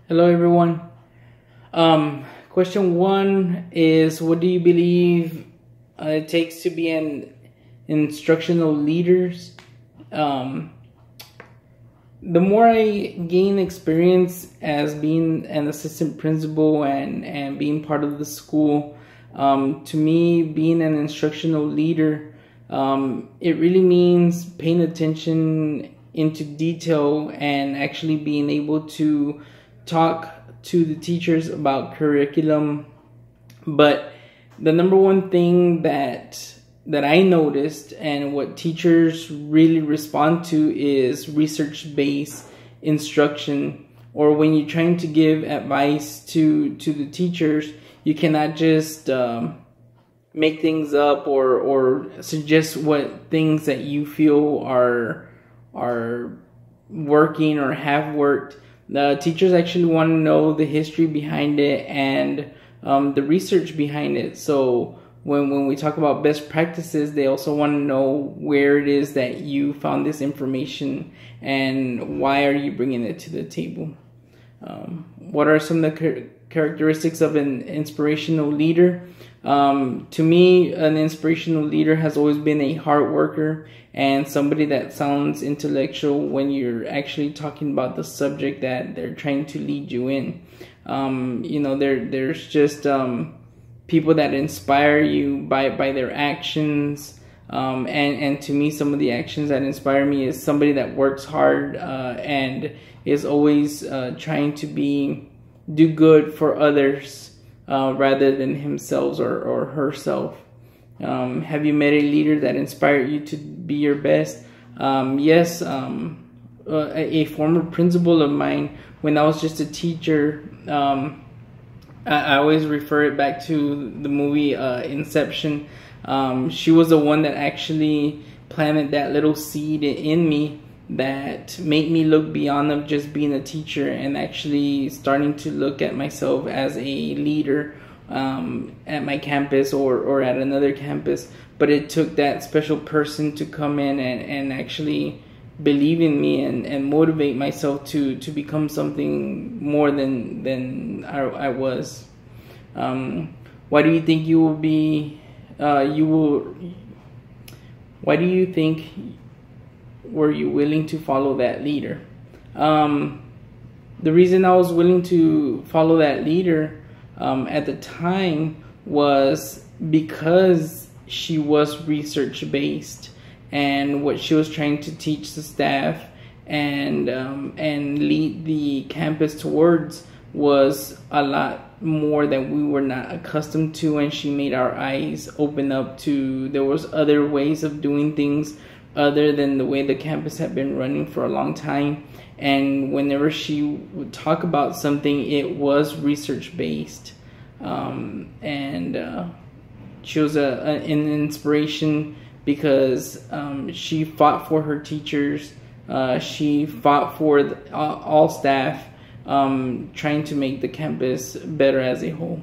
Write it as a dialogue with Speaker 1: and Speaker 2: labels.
Speaker 1: Hello everyone. Question one is, what do you believe it takes to be an instructional leader? The more I gain experience as being an assistant principal and being part of the school, to me, being an instructional leader, it really means paying attention into detail and actually being able to talk to the teachers about curriculum. But the number one thing that I noticed and what teachers really respond to is research-based instruction. Or when you're trying to give advice to the teachers, you cannot just make things up or suggest what things that you feel are working or have worked. The teachers actually want to know the history behind it and the research behind it. So when we talk about best practices, they also want to know where it is that you found this information and why are you bringing it to the table. What are some of the characteristics of an inspirational leader? To me, an inspirational leader has always been a hard worker and somebody that sounds intellectual when you're actually talking about the subject that they're trying to lead you in. There's just people that inspire you by their actions. And to me, some of the actions that inspire me is somebody that works hard and is always trying to do good for others rather than himself or herself. Have you met a leader that inspired you to be your best? Yes. A former principal of mine, when I was just a teacher, I always refer it back to the movie Inception. She was the one that actually planted that little seed in me that made me look beyond of just being a teacher and actually starting to look at myself as a leader at my campus or at another campus. But it took that special person to come in and actually believe in me and motivate myself to become something more than I was. Why do you think you will be why do you think were you willing to follow that leader? The reason I was willing to follow that leader at the time was because she was research based, and what she was trying to teach the staff and lead the campus towards was a lot more that we were not accustomed to, and she made our eyes open up to there was other ways of doing things other than the way the campus had been running for a long time. And whenever she would talk about something, it was research based, and she was an inspiration because she fought for her teachers. She fought for all staff, trying to make the campus better as a whole.